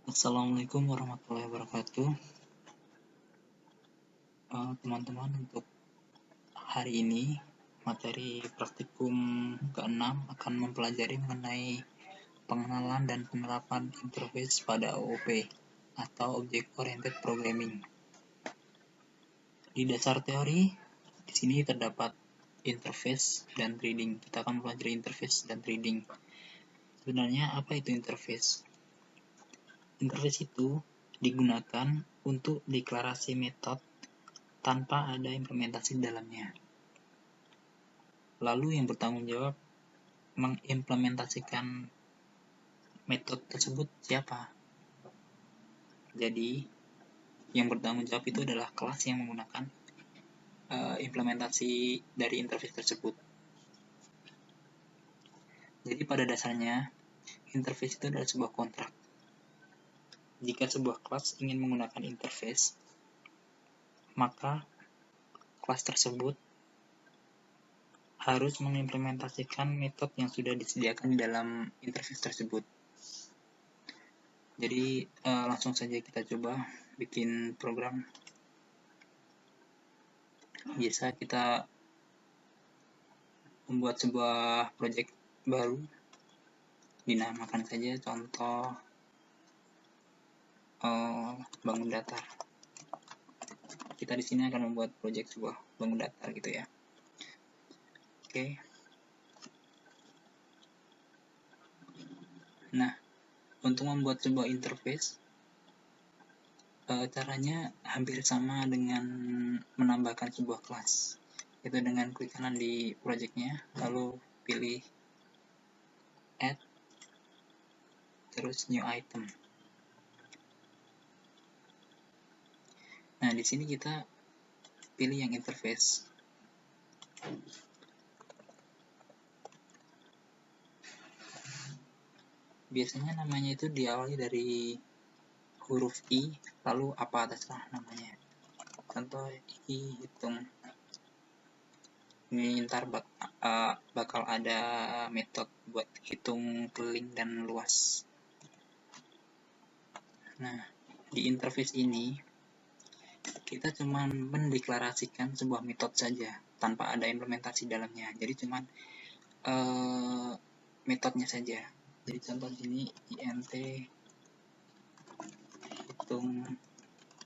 Assalamualaikum warahmatullahi wabarakatuh. Teman-teman, untuk hari ini materi praktikum ke-6 akan mempelajari mengenai pengenalan dan penerapan interface pada OOP atau Object Oriented Programming. Di dasar teori, di sini terdapat interface dan reading. Kita akan mempelajari interface dan reading. Sebenarnya apa itu interface? Interface itu digunakan untuk deklarasi metode tanpa ada implementasi di dalamnya. Lalu yang bertanggung jawab mengimplementasikan metode tersebut siapa? Jadi, yang bertanggung jawab itu adalah kelas yang menggunakan implementasi dari interface tersebut. Jadi pada dasarnya, interface itu adalah sebuah kontrak. Jika sebuah kelas ingin menggunakan interface, maka kelas tersebut harus mengimplementasikan metode yang sudah disediakan di dalam interface tersebut. Jadi langsung saja kita coba bikin program. Biasa kita membuat sebuah project baru, dinamakan saja contoh bangun datar. Kita di sini akan membuat project sebuah bangun datar gitu ya. Oke. Nah, untuk membuat sebuah interface, caranya hampir sama dengan menambahkan sebuah kelas, yaitu dengan klik kanan di projectnya, lalu pilih add, terus new item. Nah, di sini kita pilih yang interface. Biasanya namanya itu diawali dari huruf I, lalu apa terserah namanya. Contoh I hitung. Ini ntar bakal ada metode buat hitung keliling dan luas. Nah, di interface ini kita cuma mendeklarasikan sebuah metode saja tanpa ada implementasi dalamnya. Jadi cuma metodenya saja. Jadi contoh sini int hitung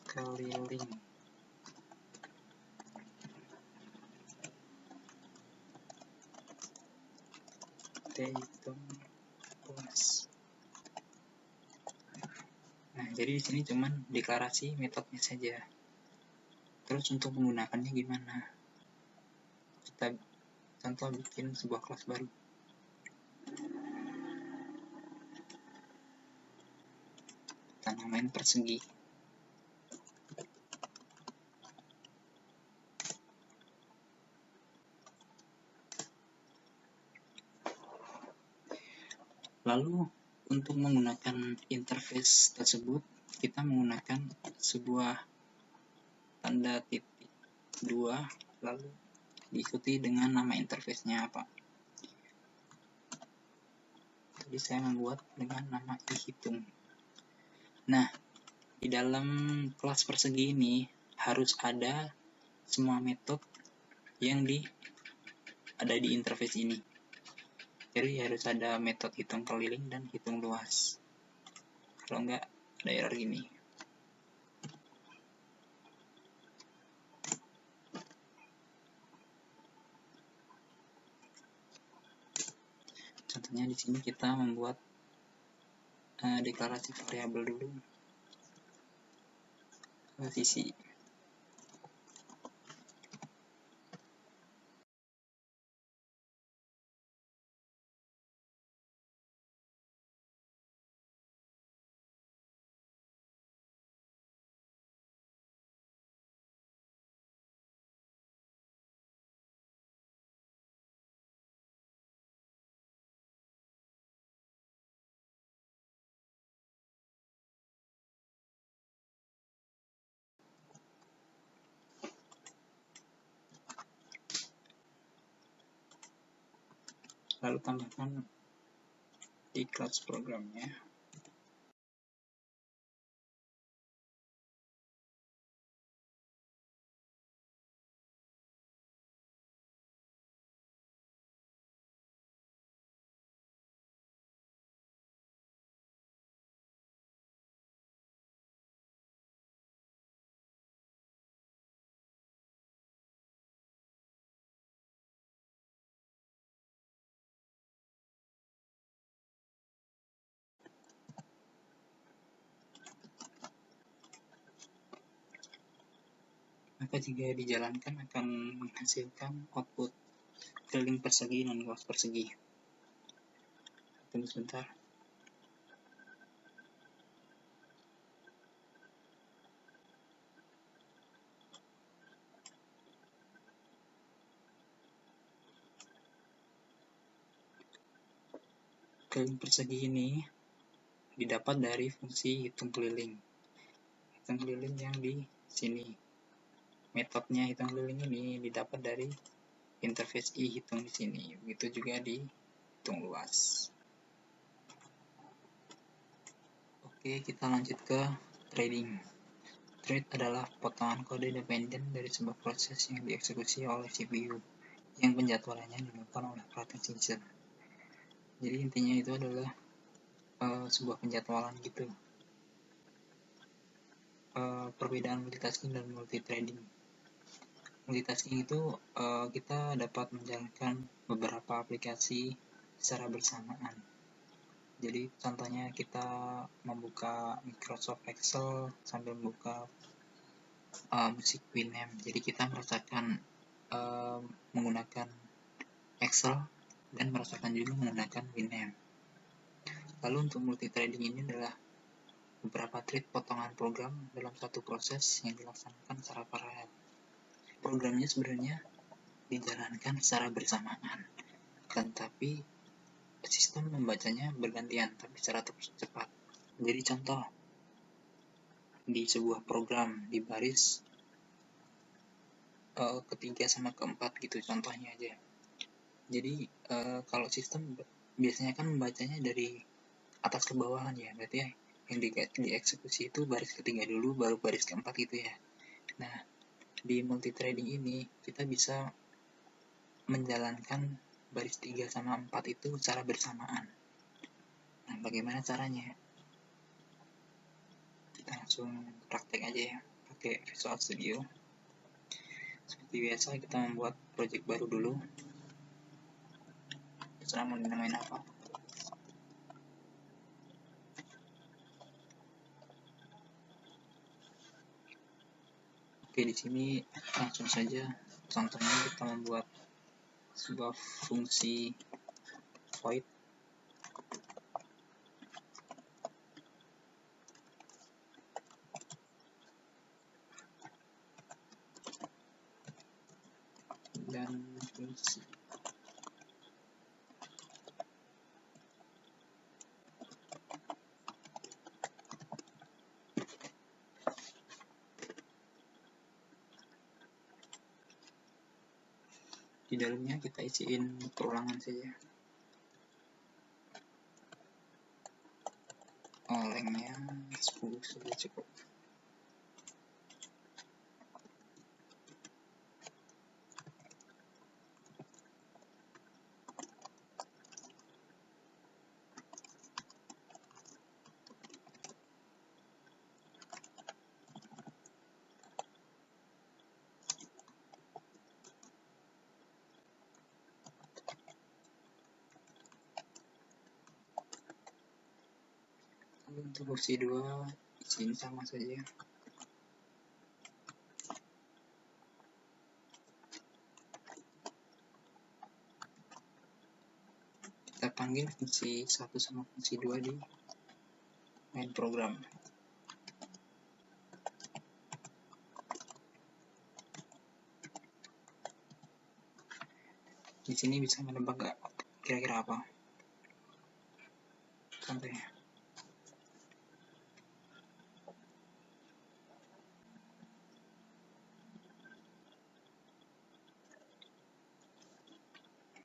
keliling. Hitung luas. Nah, jadi di sini cuma deklarasi metodenya saja. Terus untuk menggunakannya gimana? Kita contoh bikin sebuah kelas baru. Kita namain persegi. Lalu untuk menggunakan interface tersebut, kita menggunakan sebuah tanda titik 2, lalu diikuti dengan nama interface-nya apa. Tadi saya membuat dengan nama ihitung. Nah, di dalam kelas persegi ini harus ada semua metode yang ada di interface ini. Jadi harus ada metode hitung keliling dan hitung luas. Kalau enggak, ada error gini. Contohnya di sini kita membuat deklarasi variabel dulu. Sisi. Lalu tambahkan di kelas programnya maka jika dijalankan akan menghasilkan output keliling persegi dan luas persegi. Tunggu sebentar. Keliling persegi ini didapat dari fungsi hitung keliling. Hitung keliling yang di sini. Metodenya hitung keliling ini didapat dari interface I hitung di sini. Begitu juga di hitung luas. Oke, kita lanjut ke threading. Thread adalah potongan kode dependen dari sebuah proses yang dieksekusi oleh CPU, yang penjadwalannya dilakukan oleh perangkat system. Jadi intinya itu adalah sebuah penjadwalan gitu. Perbedaan multitasking dan multithreading. Multitasking itu kita dapat menjalankan beberapa aplikasi secara bersamaan. Jadi contohnya kita membuka Microsoft Excel sambil membuka musik Winamp. Jadi kita merasakan menggunakan Excel dan merasakan juga menggunakan Winamp. Lalu untuk multithreading ini adalah beberapa thread potongan program dalam satu proses yang dilaksanakan secara paralel. Programnya sebenarnya dijalankan secara bersamaan, tetapi sistem membacanya bergantian tapi secara cepat. Jadi contoh, di sebuah program di baris ketiga sama keempat gitu contohnya aja. Jadi kalau sistem biasanya kan membacanya dari atas ke bawah kan ya, berarti ya yang dieksekusi itu baris ketiga dulu baru baris keempat gitu ya. Nah, di multithreading ini kita bisa menjalankan baris 3 sama 4 itu secara bersamaan. Nah, bagaimana caranya? Kita langsung praktek aja ya, pakai Visual Studio. Seperti biasa kita membuat project baru dulu. Terserah mau dinamain apa. Oke, di sini langsung saja contohnya kita membuat sebuah fungsi void dan fungsi di dalamnya kita isiin perulangan saja. Lengthnya 10 saja cukup. Untuk fungsi 2 isiin sama saja. Kita panggil fungsi 1 sama fungsi 2 di main program. Di sini bisa menebak nggak kira-kira apa contohnya?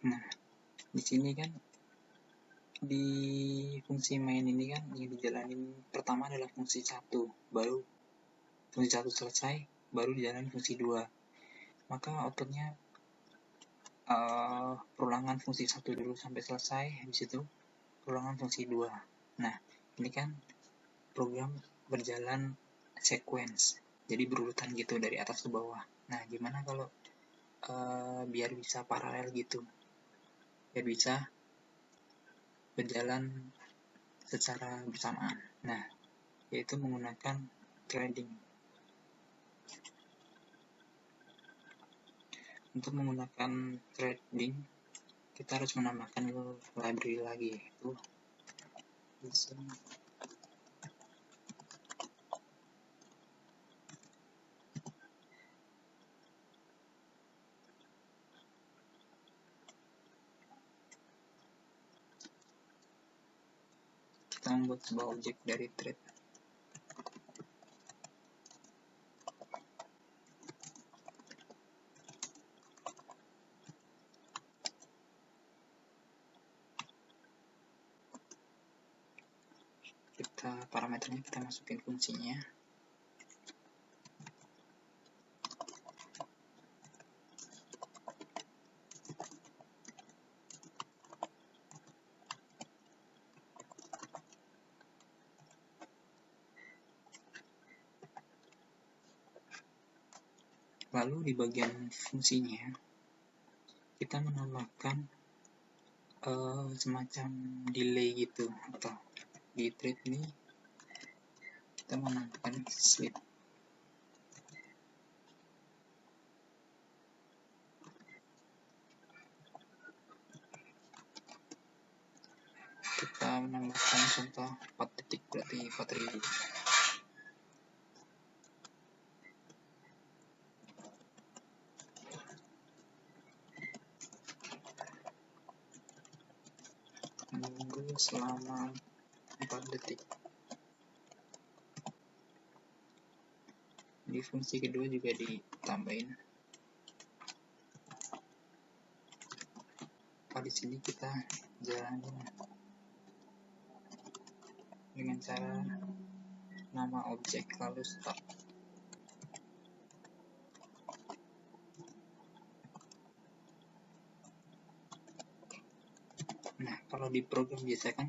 Nah, di sini kan di fungsi main ini kan yang dijalanin pertama adalah fungsi 1, baru fungsi 1 selesai, baru dijalanin fungsi 2. Maka outputnya perulangan fungsi 1 dulu sampai selesai, habis itu perulangan fungsi 2. Nah, ini kan program berjalan sequence, jadi berurutan gitu dari atas ke bawah. Nah, gimana kalau biar bisa paralel gitu, biar bisa berjalan secara bersamaan. Nah, yaitu menggunakan threading. untuk menggunakan trading kita harus menambahkan library lagi, yaitu di sini. Kita membuat sebuah objek dari trade. Parameternya kita masukin fungsinya. Lalu di bagian fungsinya kita menambahkan semacam delay gitu, atau di trade ini kita menambahkan sleep. Kita menambahkan contoh 4 detik berarti 4000. Menunggu selama 4 detik. Di fungsi kedua juga ditambahin. Di sini kita jalanin dengan cara nama objek lalu stop. Nah, kalau di program biasa kan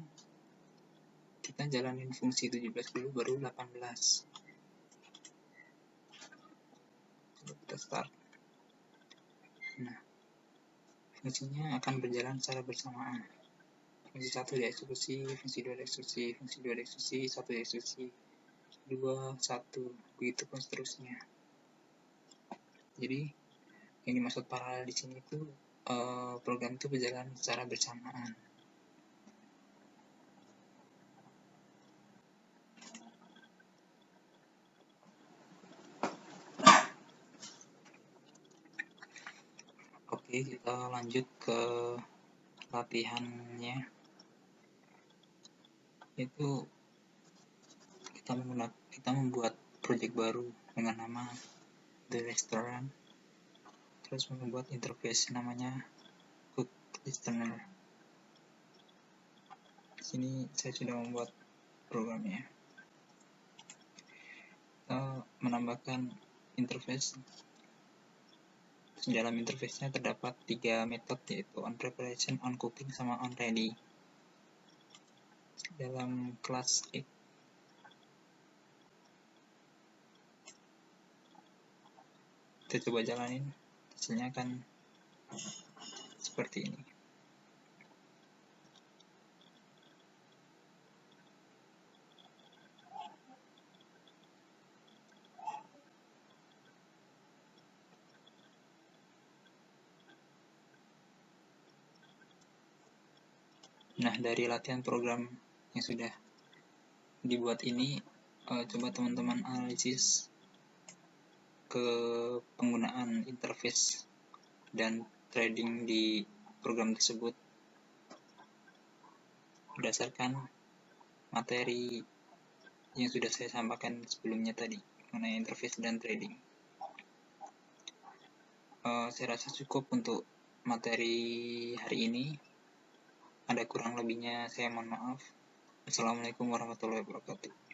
kita jalanin fungsi 17 dulu baru 18. Kita start. Nah, fungsinya akan berjalan secara bersamaan. Fungsi 1 dieksekusi, fungsi 2 dieksekusi, fungsi 2 dieksekusi, 1 dieksekusi, 2, 1, begitu pun seterusnya. Jadi yang dimaksud paralel di sini itu program itu berjalan secara bersamaan. Oke, kita lanjut ke latihannya, yaitu kita membuat project baru dengan nama The Restaurant, terus membuat interface namanya Cook Listener. Di sini saya sudah membuat programnya. Kita menambahkan interface. Di dalam interface-nya terdapat 3 metode, yaitu on preparation, on cooking, sama on ready. Dalam kelas X kita coba jalanin, hasilnya akan seperti ini. Nah, dari latihan program yang sudah dibuat ini, coba teman-teman analisis ke penggunaan interface dan trading di program tersebut berdasarkan materi yang sudah saya sampaikan sebelumnya tadi mengenai interface dan trading. Saya rasa cukup untuk materi hari ini. Ada kurang lebihnya saya mohon maaf. Assalamualaikum warahmatullahi wabarakatuh.